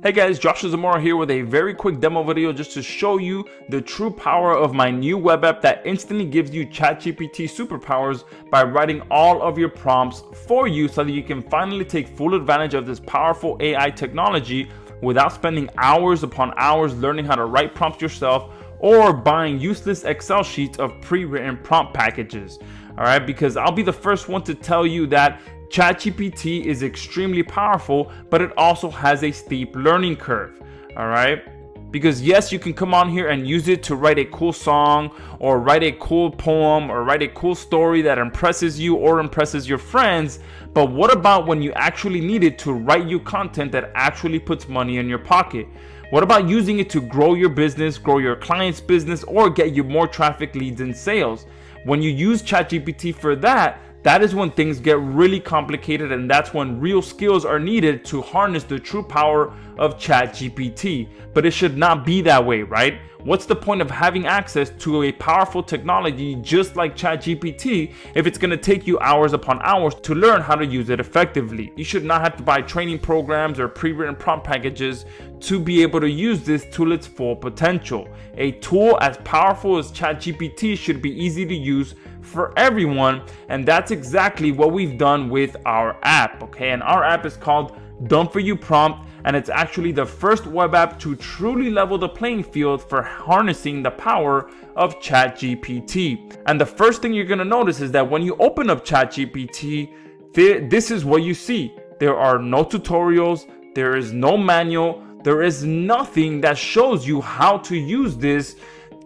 Hey guys, Joshua Zamora here with a very quick demo video just to show you the true power of my new web app that instantly gives you ChatGPT SuperPowers by writing all of your prompts for you so that you can finally take full advantage of this powerful AI technology without spending hours upon hours learning how to write prompts yourself or buying useless Excel sheets of pre-written prompt packages. Alright, because I'll be the first one to tell you that ChatGPT is extremely powerful, but it also has a steep learning curve. All right, because yes, you can come on here and use it to write a cool song or write a cool poem or write a cool story that impresses you or impresses your friends. But what about when you actually need it to write you content that actually puts money in your pocket? What about using it to grow your business, grow your client's business, or get you more traffic, leads, and sales? When you use ChatGPT for that is when things get really complicated, and that's when real skills are needed to harness the true power of ChatGPT. But it should not be that way, right? What's the point of having access to a powerful technology just like ChatGPT if it's going to take you hours upon hours to learn how to use it effectively? You should not have to buy training programs or pre-written prompt packages to be able to use this to its full potential. A tool as powerful as ChatGPT should be easy to use for everyone, and that's exactly what we've done with our app. Okay, and our app is called DFY Prompt, and it's actually the first web app to truly level the playing field for harnessing the power of ChatGPT. And the first thing you're going to notice is that when you open up ChatGPT, this is what you see. There are no tutorials, there is no manual, there is nothing that shows you how to use this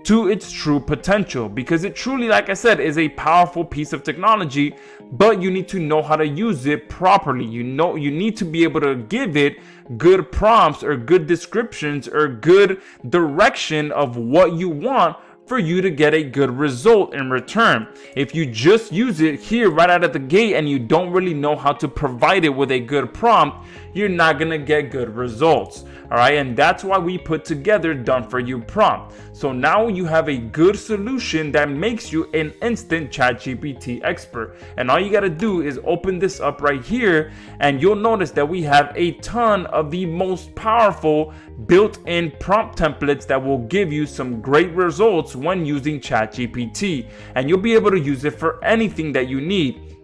to its true potential, because it truly, like I said, is a powerful piece of technology, but you need to know how to use it properly. You need to be able to give it good prompts or good descriptions or good direction of what you want for you to get a good result in return. If you just use it here right out of the gate and you don't really know how to provide it with a good prompt, you're not gonna get good results. All right, and that's why we put together DFY Prompt. So now you have a good solution that makes you an instant ChatGPT expert. And all you gotta do is open this up right here, and you'll notice that we have a ton of the most powerful built-in prompt templates that will give you some great results when using ChatGPT. And you'll be able to use it for anything that you need.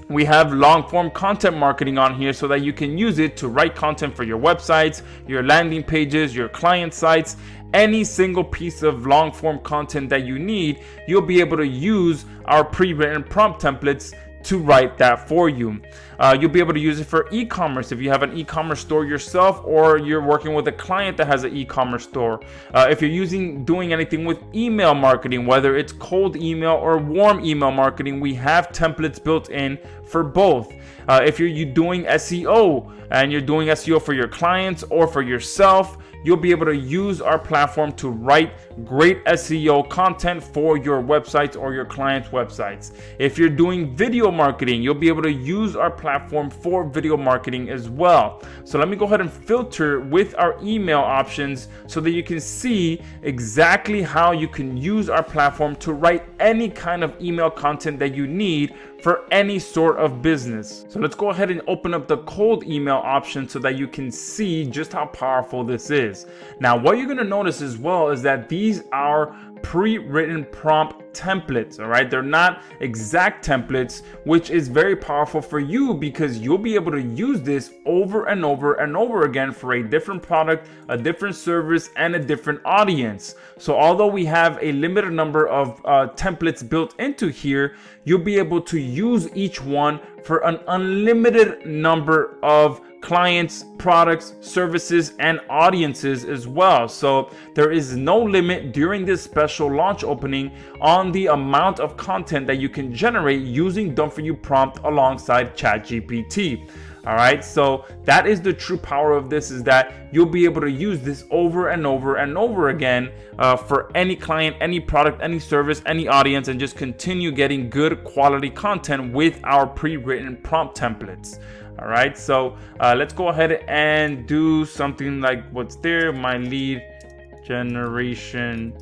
We have long-form content marketing on here so that you can use it to write content for your websites, your landing pages, your client sites. Any single piece of long-form content that you need, you'll be able to use our pre-written prompt templates to write that for you. You'll be able to use it for e-commerce if you have an e-commerce store yourself, or you're working with a client that has an e-commerce store. If you're doing anything with email marketing, whether it's cold email or warm email marketing, we have templates built in for both. If you're doing SEO and you're doing SEO for your clients or for yourself, you'll be able to use our platform to write great SEO content for your websites or your clients' websites. If you're doing video marketing, you'll be able to use our platform for video marketing as well. So let me go ahead and filter with our email options so that you can see exactly how you can use our platform to write any kind of email content that you need for any sort of business. So let's go ahead and open up the cold email option so that you can see just how powerful this is. Now, what you're gonna notice as well is that these are pre-written prompt templates. All right, they're not exact templates, which is very powerful for you because you'll be able to use this over and over and over again for a different product, a different service, and a different audience. So although we have a limited number of templates built into here, you'll be able to use each one for an unlimited number of clients, products, services, and audiences as well. So there is no limit during this special launch opening on the amount of content that you can generate using DFY Prompt alongside ChatGPT. All right, so that is the true power of this, is that you'll be able to use this over and over and over again for any client, any product, any service, any audience, and just continue getting good quality content with our pre-written prompt templates. All right, so let's go ahead and do something like what's there, my lead generation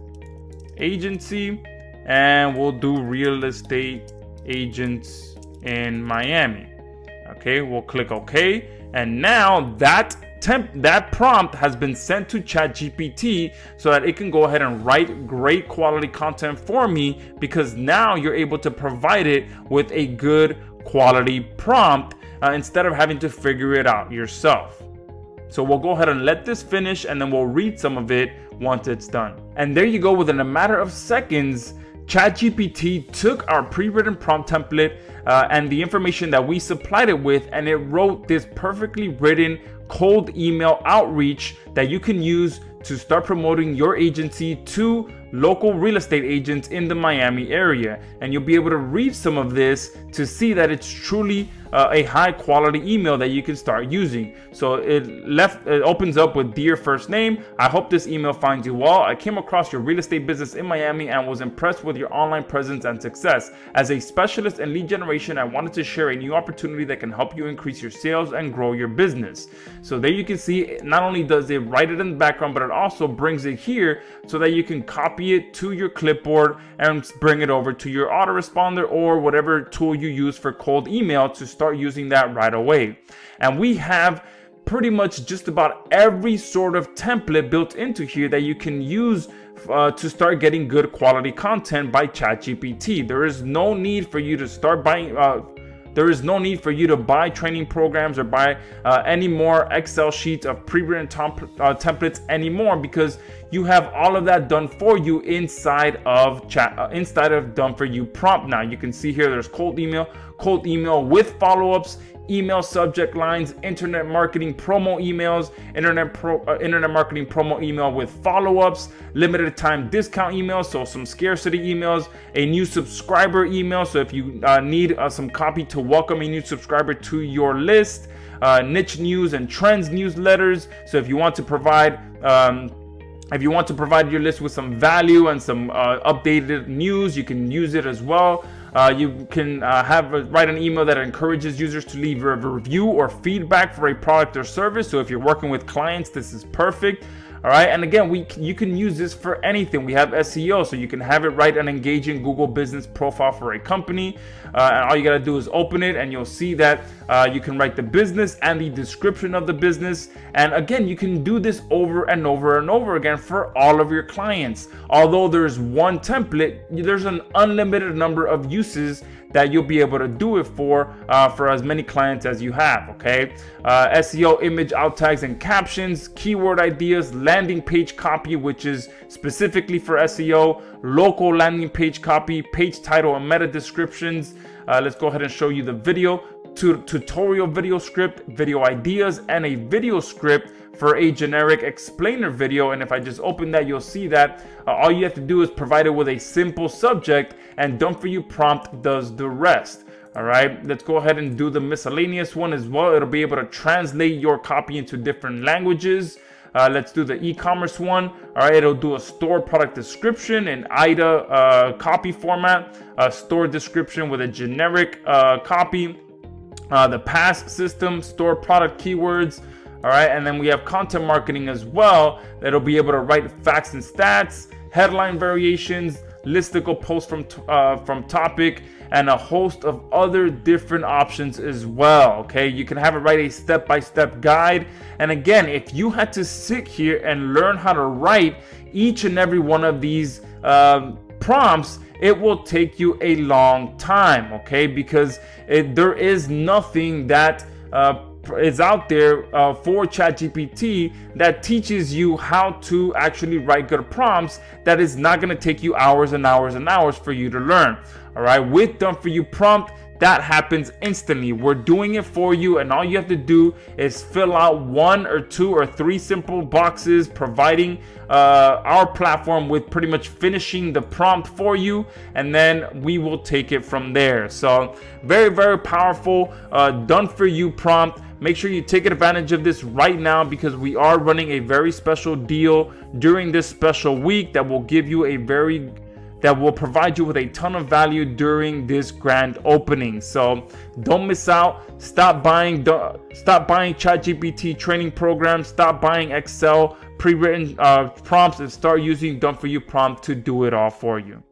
agency, and we'll do real estate agents in Miami. Okay, we'll click OK, and now that that prompt has been sent to ChatGPT so that it can go ahead and write great quality content for me, because now you're able to provide it with a good quality prompt instead of having to figure it out yourself. So we'll go ahead and let this finish, and then we'll read some of it once it's done. And there you go. Within a matter of seconds, ChatGPT took our pre-written prompt template and the information that we supplied it with, and it wrote this perfectly written cold email outreach that you can use to start promoting your agency to local real estate agents in the Miami area. And you'll be able to read some of this to see that it's truly a high quality email that you can start using. So it opens up with, "Dear first name, I hope this email finds you well. I came across your real estate business in Miami and was impressed with your online presence and success. As a specialist in lead generation, I wanted to share a new opportunity that can help you increase your sales and grow your business." So there you can see, not only does it write it in the background, but it also brings it here so that you can copy it to your clipboard and bring it over to your autoresponder or whatever tool you use for cold email to start using that right away. And we have pretty much just about every sort of template built into here that you can use to start getting good quality content by ChatGPT. There is no need for you to start buying there is no need for you to buy training programs or buy any more Excel sheets of pre-written templates anymore, because you have all of that done for you inside of Done For You Prompt. Now you can see here there's cold email with follow-ups, email subject lines, internet marketing promo emails, internet marketing promo email with follow-ups, limited time discount emails, so some scarcity emails, a new subscriber email, so if you need some copy to welcome a new subscriber to your list, niche news and trends newsletters, so if you want to provide your list with some value and some updated news, you can use it as well. You can write an email that encourages users to leave a review or feedback for a product or service. So if you're working with clients, this is perfect. All right, and again, you can use this for anything. We have SEO, so you can have it write an engaging Google business profile for a company, and all you gotta do is open it, and you'll see that you can write the business and the description of the business. And again, you can do this over and over and over again for all of your clients. Although there's one template, there's an unlimited number of uses that you'll be able to do it for as many clients as you have. Okay, SEO, image, alt tags and captions, keyword ideas, landing page copy, which is specifically for SEO, local landing page copy, page title and meta descriptions. Let's go ahead and show you the video. Tutorial video script, video ideas, and a video script for a generic explainer video. And if I just open that, you'll see that all you have to do is provide it with a simple subject, and Done For You Prompt does the rest. All right, let's go ahead and do the miscellaneous one as well. It'll be able to translate your copy into different languages. Let's do the e-commerce one. All right, it'll do a store product description in IDA copy format, a store description with a generic copy, the pass system, store product keywords. All right, and then we have content marketing as well. That'll be able to write facts and stats, headline variations, listicle posts from topic, and a host of other different options as well. Okay, you can have it write a step-by-step guide. And again, if you had to sit here and learn how to write each and every one of these prompts, it will take you a long time. Okay, because there is nothing that is out there for ChatGPT that teaches you how to actually write good prompts. That is not going to take you hours and hours and hours for you to learn. All right, with Done For You Prompt, that happens instantly. We're doing it for you, and all you have to do is fill out 1 or 2 or 3 simple boxes, providing our platform with pretty much finishing the prompt for you, and then we will take it from there. So very, very powerful Done For You Prompt. Make sure you take advantage of this right now, because we are running a very special deal during this special week that will give you that will provide you with a ton of value during this grand opening. So don't miss out. Stop buying ChatGPT training programs. Stop buying Excel pre-written prompts, and start using Done For You Prompt to do it all for you.